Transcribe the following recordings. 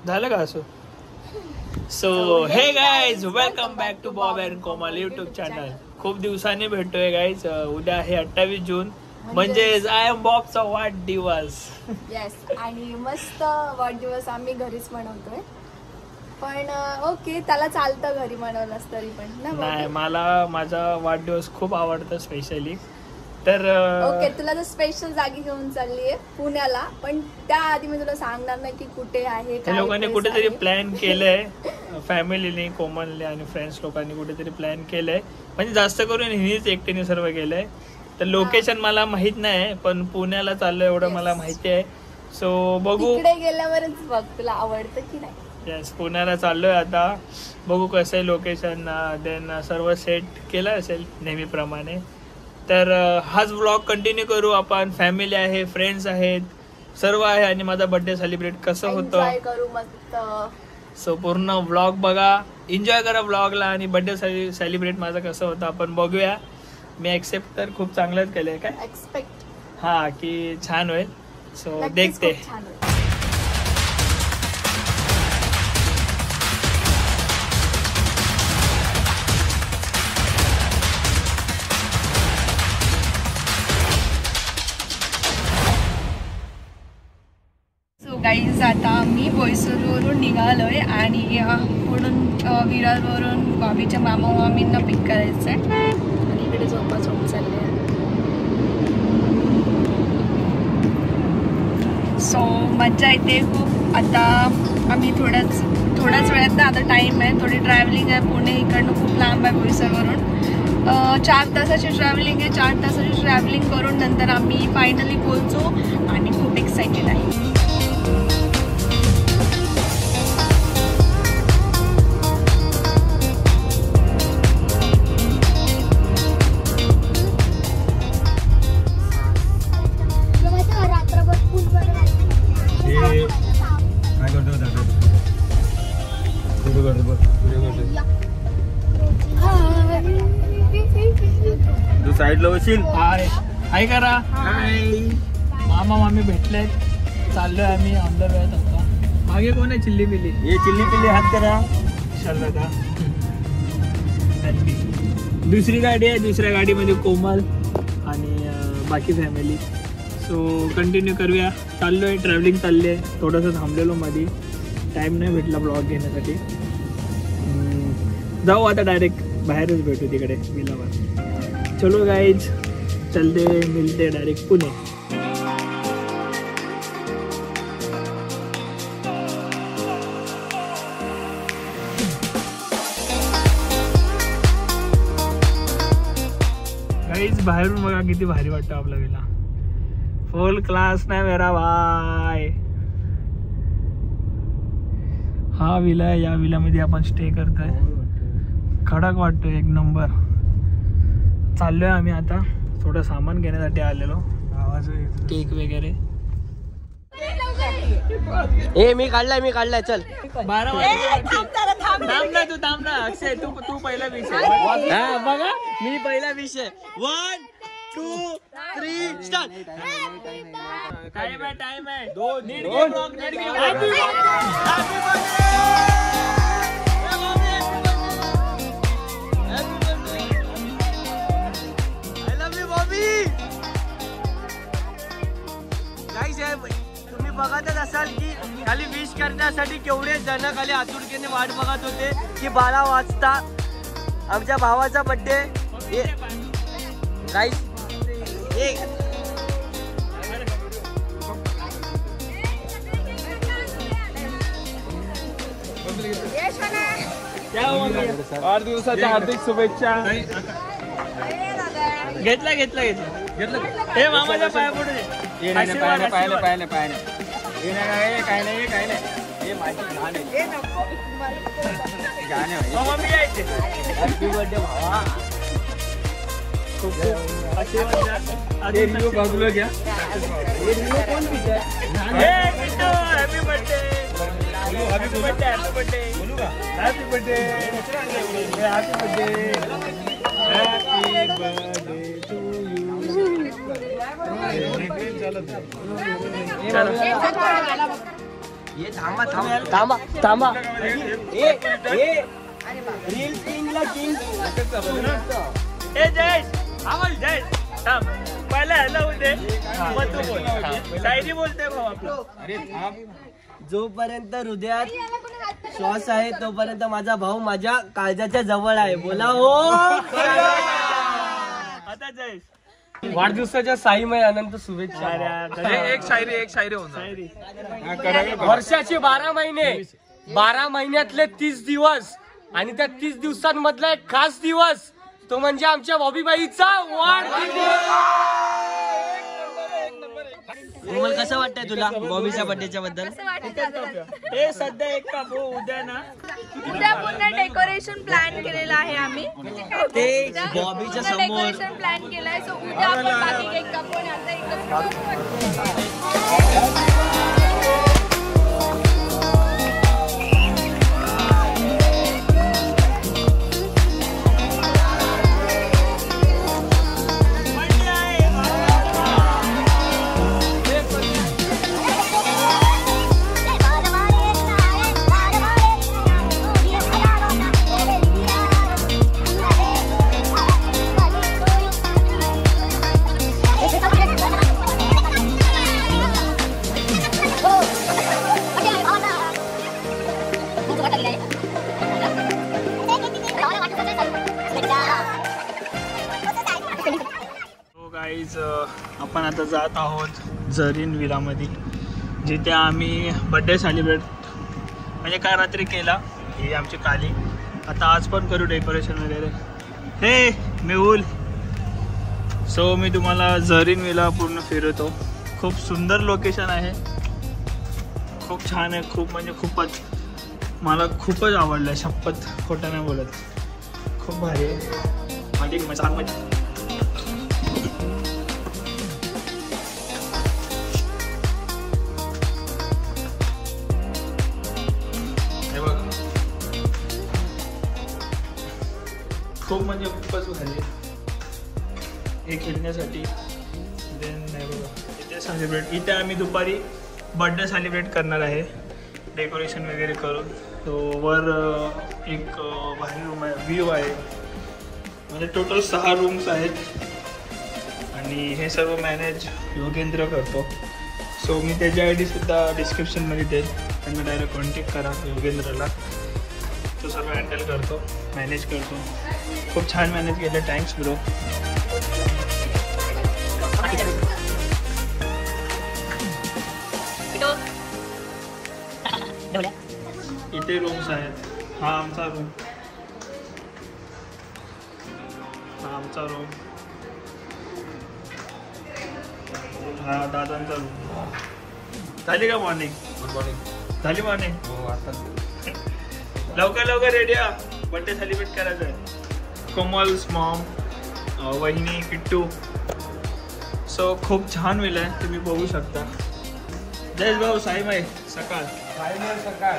झालं का असं? So hey guys, welcome back to Bob and Komal YouTube channel. खूप दिवसांनी भेटतोय गाईज. उद्या आहे 28 जून, म्हणजेच आय एम बॉबचा वाढदिवस. येस, आणि मस्त वाढदिवस आम्ही घरीच मनवतोय. पण ओके, त्याला चालतं घरी मनवलंस तरी पण ना. नाही, मला माझा वाढदिवस खूप आवडतं स्पेशली. तर ओके, तुला तर स्पेशल जागी घेऊन चालली आहे पुण्याला, पण त्याआधी मी तुला सांगणार नाही की कुठे आहे. त्या लोकांनी कुठेतरी प्लॅन केलंय, फॅमिलीने, कोमलने आणि फ्रेंड्स लोकांनी कुठेतरी प्लॅन केलंय. म्हणजे जास्त करून हिनीच एकटीने सर्व केलंय. तर लोकेशन मला माहित नाही, पण पुण्याला चाललंय एवढं मला माहिती आहे. सो बघू, तिकडे गेल्यावरच बघ तुला आवडतं की नाही. येस, पुण्याला चाललोय आता. बघू कसं आहे लोकेशन. देन सर्व सेट केलं असेल नेहमीप्रमाणे. तर हाच व्लॉग कंटिन्यू करू आपण. फॅमिली आहे, फ्रेंड्स आहेत, सर्व आहे. आणि माझा बर्थडे सेलिब्रेट कसं होतं करू मस्त. सो पूर्ण व्लॉग बघा, एन्जॉय करा व्लॉगला. आणि बर्थडे सेलिब्रेट माझं कसं होतं आपण बघूया. मी एक्सेप्ट तर खूप चांगलंच केलंय. काय एक्सपेक्ट हा की छान होईल. सो देखते. गाईज, आता मी बोईसरवरून निघालोय आणि पुढून विरारवरून बाबीच्या मामा मामींना पिक करायचंय. आणि इकडे झोपा चालले. सो मज्जा येते खूप. आता आम्ही थोड्याच वेळात ना, आता टाइम आहे, थोडी ट्रॅव्हलिंग आहे. पुणे इकडनं खूप लांब आहे बोईसरवरून. 4 तासाची ट्रॅव्हलिंग आहे. 4 तासाची ट्रॅव्हलिंग करून नंतर आम्ही फायनली पोहोचू आणि खूप एक्साइटेड आहे. साईडला बसील. हाय करा. हाय. मामा मामी भेटलेत. चाललोय आम्ही ऑन द वे. आता मागे कोण आहे? चिल्ली पिल्ली. हे चिल्ली पिल्ली हात करा. का दुसरी गाडी आहे. दुसऱ्या गाडीमध्ये कोमल आणि बाकी फॅमिली. सो कंटिन्यू करूया. चाललोय, ट्रॅव्हलिंग चालली आहे. थोडंसं थांबलेलो मध्ये, टाइम नाही भेटला ब्लॉग घेण्यासाठी. जाऊ आता डायरेक्ट बाहेरच भेटू तिकडे विलावर. चलो गाइज, चलते मिलते डायरेक्ट पुणे. गाइज, बाहेरून बघा किती भारी वाटतं आपला विला. फुल क्लास ना मेरा भाई. हा विला आहे. या विलामध्ये आपण स्टे करतोय. खडक वाटतोय, एक नंबर. चाललोय आम्ही आता. थोडं सामान घेण्यासाठी आलेलो, केक वगैरे. मी काढलाय चल. 12 वाजता. थांब ना तू, थांब ना अक्षय. तू पहिला विषय. हा बघा, मी पहिला विषय. 1 2 3 स्टार्ट. टाइम आहे. 2 तुम्ही बघतच असाल की खाली विश करण्यासाठी केवढे जण खाली आतुरतेने वाट बघत होते की 12 वाजता आमच्या भावाचा बर्थडे. गाईस, वाढदिवसाच्या हार्दिक शुभेच्छा. घेतला. हे मामाच्या पाया पुढे. पाहिलं काय नाही हे माझी गाणे हॅपी बर्थडे भावा. बाजूला घ्या. कोण pizza? Happy birthday. Happy birthday. बोलू का? Happy birthday. Happy birthday. Happy birthday to you. चला ये थांबा थांबा थांबा थांबा रील किंगला किंग ए जयेश आवाज जयेश थांब पहिला हॅलो होते मग तू बोल शायरी बोलते भाऊ आपलं. अरे जोपर्यंत हृदयात श्वास आहे तोपर्यंत माझा भाऊ माझ्या काळजाच्या जवळ आहे. बोला हो. आता जयेश वाढदिवसाच्या साईमय अनंत शुभेच्छा. एक शायरी होणार. शायरी वर्षाचे 12 महिने 12 महिन्यातले 30 दिवस आणि त्या 30 दिवसांमधला एक खास दिवस तो म्हणजे आमच्या बॉबीबाईचा वाढदिवस. कसं वाटतंय तुला बॉबीच्या बर्थडेच्या बद्दल? हे सध्या एक कापू उद्या ना उद्या पुन्हा डेकोरेशन प्लॅन केलेलं आहे आम्ही. ते बॉबीच्या समोर डेकोरेशन प्लॅन केलाय. सो उद्या आपण बाकी केक कापू आणि आता एकच आपण आता जात आहोत झरीन विलामध्ये, जिथे आम्ही बड्डे सेलिब्रेट म्हणजे काल रात्री केला. ही आमची काली. आता आज पण करू डेकोरेशन वगैरे. हे मेहुल. सो मी तुम्हाला झरीन विला पूर्ण फिरवतो. खूप सुंदर लोकेशन आहे, खूप छान आहे. खूप म्हणजे खूपच मला खूपच आवडलं आहे. शपथ खोटं नाही बोलत. खूप भारी आहे. माझी मजा खूप म्हणजे खूपच भारी हे खेळण्यासाठी. देन इथे सेलिब्रेट इथे आम्ही दुपारी बर्थडे सेलिब्रेट करणार आहे डेकोरेशन वगैरे करून. तो वर एक भारी रूम आहे, व्ह्यू आहे. म्हणजे टोटल 6 रूम्स आहेत आणि हे सर्व मॅनेज योगेंद्र करतो. सो मी त्याची ID सुद्धा डिस्क्रिप्शनमध्ये देईल. त्यांना डायरेक्ट कॉन्टॅक्ट करा योगेंद्रला. तो सर्व हँडल करतो, मॅनेज करतो. खूप छान मॅनेज केलं. Thanks bro. इथे रूम्स आहेत. हा आमचा रूम, हा आमचा रूम, हा दादांचा रूम. झाली का मॉर्निंग? Good morning. झाली मॉर्निंग? हो आता लवकर लवकर रेडी आ. बर्थडे सेलिब्रेट करायचं आहे. कोमल्स मॉम, वहिनी, किट्टू. सो खूप छान वेळ आहे, तुम्ही बघू शकता. जयेश भाऊ साईमाई सकाळ सकाळ.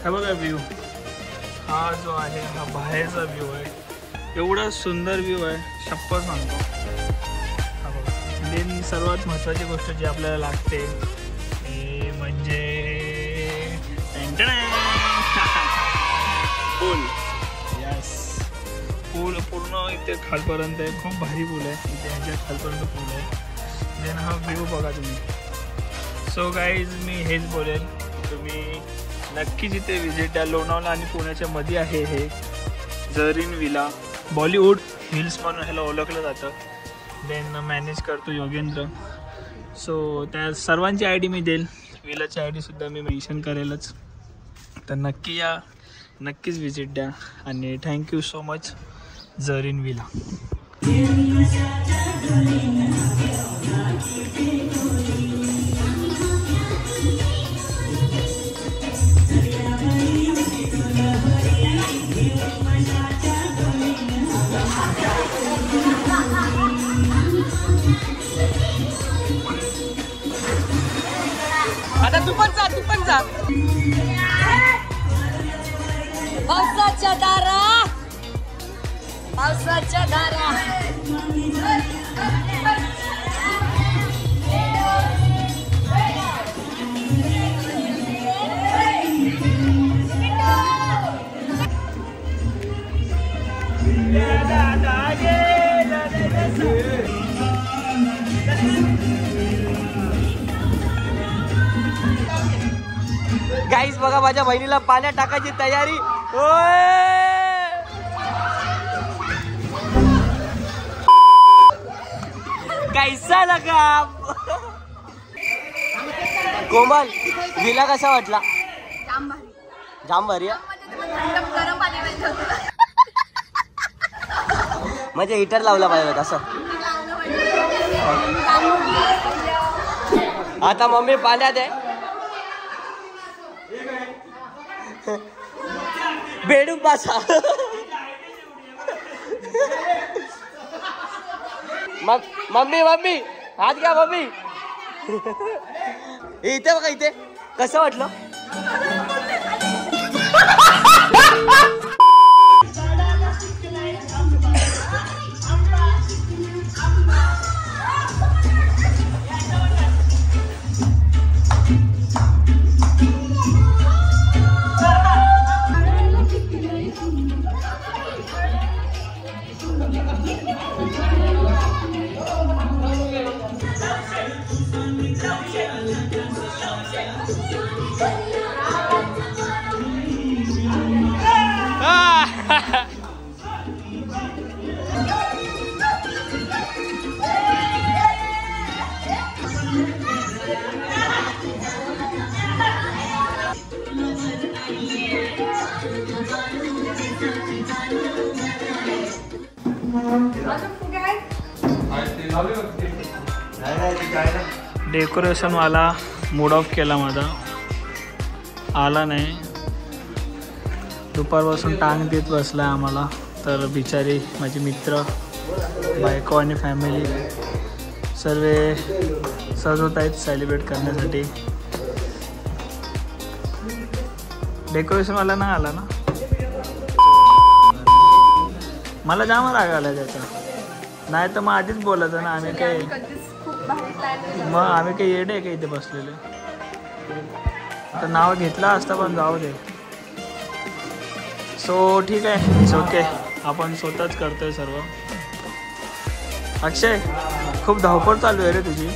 हा बघा व्ह्यू. हा जो आहे हा बाहेरचा व्ह्यू आहे. एवढा सुंदर व्ह्यू आहे, शप्पथ सांगतो. हा बघा. देन सर्वात महत्त्वाची गोष्ट जी आपल्याला लागते ते म्हणजे पूल. यस, पूल पूर्ण इथे खालपर्यंत आहे. खूप भारी पूल आहे इथे. ह्याच्या खालपर्यंत पूल आहे. देन हा व्ह्यू बघा तुम्ही. सो गाईज मी हेच बोलेल, तुम्ही नक्कीच इथे विजिट द्या. लोणावळा आणि पुण्याच्या मध्ये आहे हे झरीन विला. बॉलिवूड हिल्स म्हणून ह्याला ओळखलं जातं. देन मॅनेज करतो योगेंद्र. सो त्या सर्वांची ID मी देईल. विलाची ID सुद्धा मी मेन्शन करेलच. तर नक्की या, नक्कीच विजिट द्या. आणि thank you so much Zareen villa. आता तू पण जा. पावसाच्या दारात पावसाच्या धारा गाईस बघा माझ्या बहिणीला पाण्यात टाकायची तयारी. कैसा लगा कोमल विला कसा वाटला? जाम भारी म्हणजे हिटर लावला पाहिजे असं. आता मम्मी पाण्यात आहे बेडूक बसा. मम्मी मम्मी हात घ्या मम्मी. इथे बघा इथे कसं वाटलं? डेकोरेशन वाला मूड ऑफ केला माझा, आला नाही. दुपारपासून टांग देत बसला आम्हाला. तर बिचारी माझे मित्र बायको आणि फॅमिली सर्व सजवत आहेत सेलिब्रेट करण्यासाठी. डेकोरेशनवाला नाही आला ना, मला जाम राग आला त्याचा. नाही तर मग आधीच बोलायचं ना. आम्ही काय येडे आहे का इथे बसलेले. तर नाव घेतलं असतं पण जाऊ दे. सो ठीक आहे, इट्स ओके. आपण स्वतःच करतोय सर्व. अक्षय खूप धावपळ चालू आहे रे तुझी.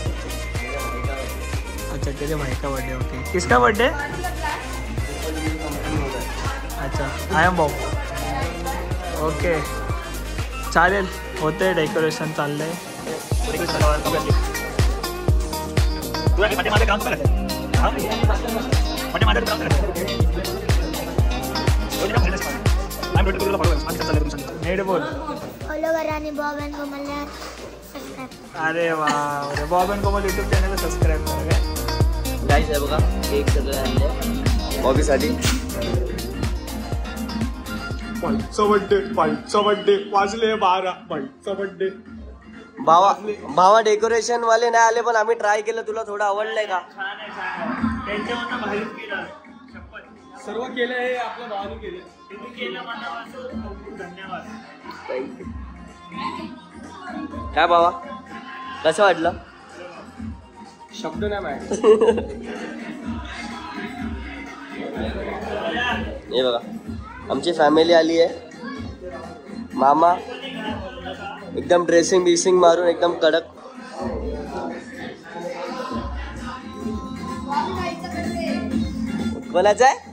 अच्छा तेरे भाई का बर्थडे. ओके किसका बर्थडे? अच्छा आय एम बॉब. ओके चालेल, होतंय डेकोरेशन चाललंय. अरे वा, बॉब अँड कोमल यूट्यूब चॅनलला सबस्क्राईब करा. गाईस आहे बघा केक सगळं आणले बॉबीसाठी. बाईचा बड्डे वाजले 12. बाईचा बड्डे. भावा डेकोरेशन वाले नाही आले पण आम्ही ट्राय केलं. तुला थोडं आवडलंय का? सर्व केलं हे आपल्या भावाने केले. धन्यवाद. काय भावा कसं वाटलं? शब्द नाही माहिती. हे बघा आमची फॅमिली आली आहे. मामा एकदम ड्रेसिंग बिसिंग मारून एकदम कडक. कोणाचं आहे?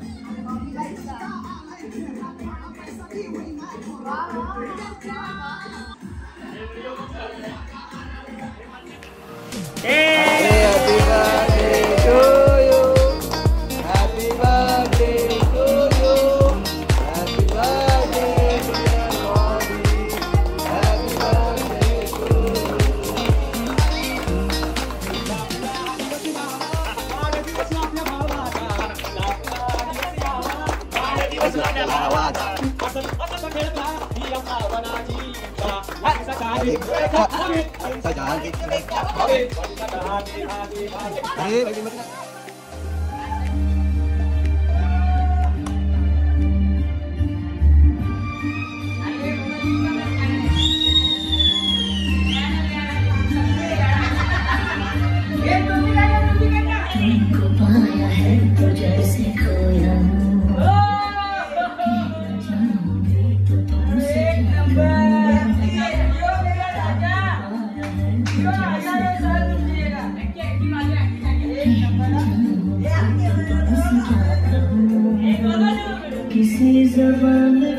किसी ज़बान में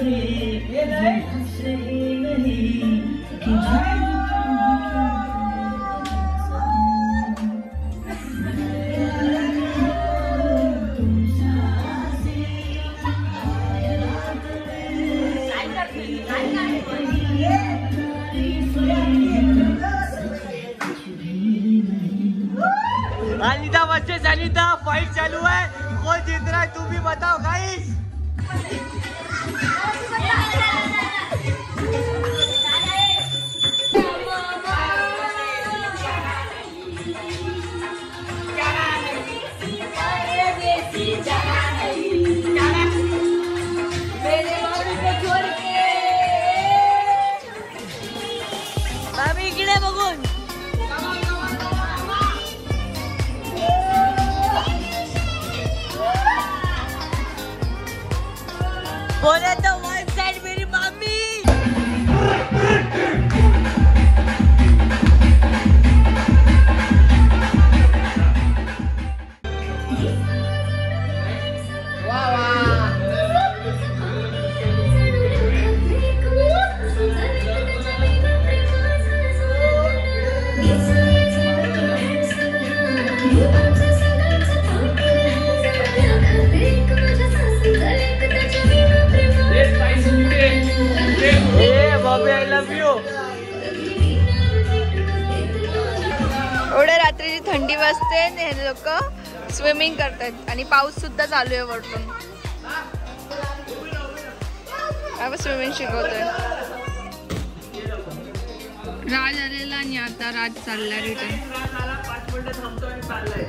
सही नहीं कि अनिता वर्सेस अनिता फाइट चालू है, कौन जीत रहा है तुम भी बताओ गाइस। मामी इकडे बघून बोले तो वन साइड मेरी मामी। I love you. एवढ्या रात्रीची थंडी वाजते आणि हे लोक स्विमिंग करतात आणि पाऊस सुद्धा चालू आहे वरतून. स्विमिंग शिकवतोय राज आलेला आणि आता राज चाललाय रिटर्न. 5 मिनिटं थांबतो आणि चाललाय.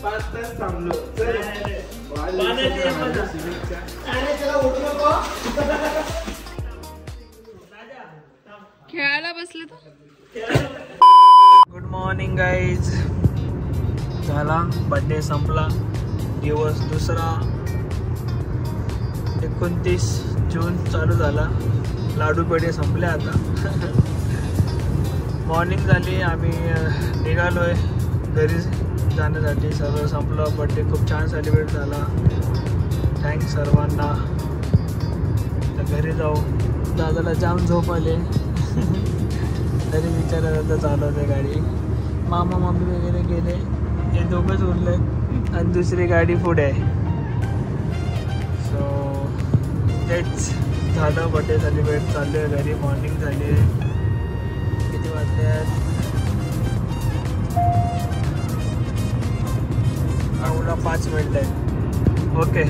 5 तास थांबलो. खेळायला बसले तर. Good morning guys. झाला बर्थडे संपला. दिवस दुसरा 29 जून चालू झाला. लाडू पेढे संपले आता. मॉर्निंग झाली. आम्ही निघालोय घरी जाण्यासाठी. सर्व संपलं. बर्थडे खूप छान सेलिब्रेट झाला. थँक्स सर्वांना. तर घरी जाऊ. दादाला जाम झोप आले. तरी विचारत होतं चालवते गाडी. मामा मम्मी वगैरे गेले. हे दोघंच उरले आणि दुसरी गाडी पुढे आहे. सो तेच झालं. बर्थडे सेलिब्रेट चालू आहे घरी. मॉर्निंग झाली. किती वाजले आहेत? 5 मिनिट आहे. ओके.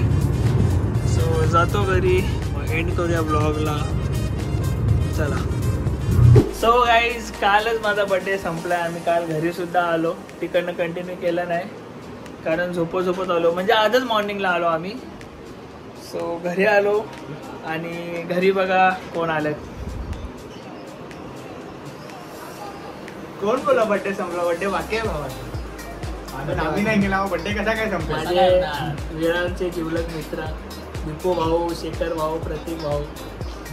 सो जातो घरी. एंड करूया ब्लॉगला. चला. सो गाईज कालच माझा बर्थडे संपला. आम्ही काल घरी सुद्धा आलो. तिकडनं कंटिन्यू केलं नाही कारण झोपत आलो. म्हणजे आजच मॉर्निंगला आलो आम्ही. सो घरी आलो आणि घरी बघा कोण आले. कोण बोला बर्थडे संपला? बर्थडे बाकी आहे बाबा. आम्ही नाही केला. बर्थडे कसा काय संपला? माझे वेळांचे जिवलग मित्र दीपू भाऊ, शेखर भाऊ, प्रतीक भाऊ.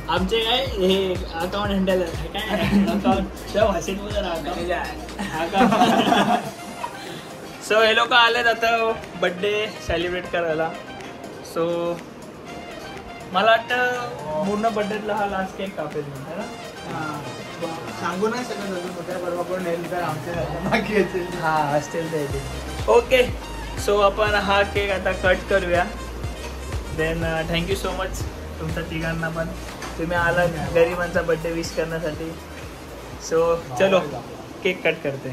आमचे काय हे अकाउंट हँडल काय अकाउंट त्या भाषेत अकाउंट. सो हे लोक आलेत आता बर्थडे सेलिब्रेट करायला. सो मला वाटतं पूर्ण बर्थडेतला हा लास्ट केक कापेल है ना. सांगू नाही शकत अजून. उद्या परवा कोण नेल तर आमच्या बाकी येते. हा असतील ते. ओके. सो आपण हा केक आता कट करूया. देन थँक्यू सो मच तुमच्या तिघांना पण. तुम्ही आला गरिबांचा बर्थडे विश करण्यासाठी. सो चलो केक कट करते.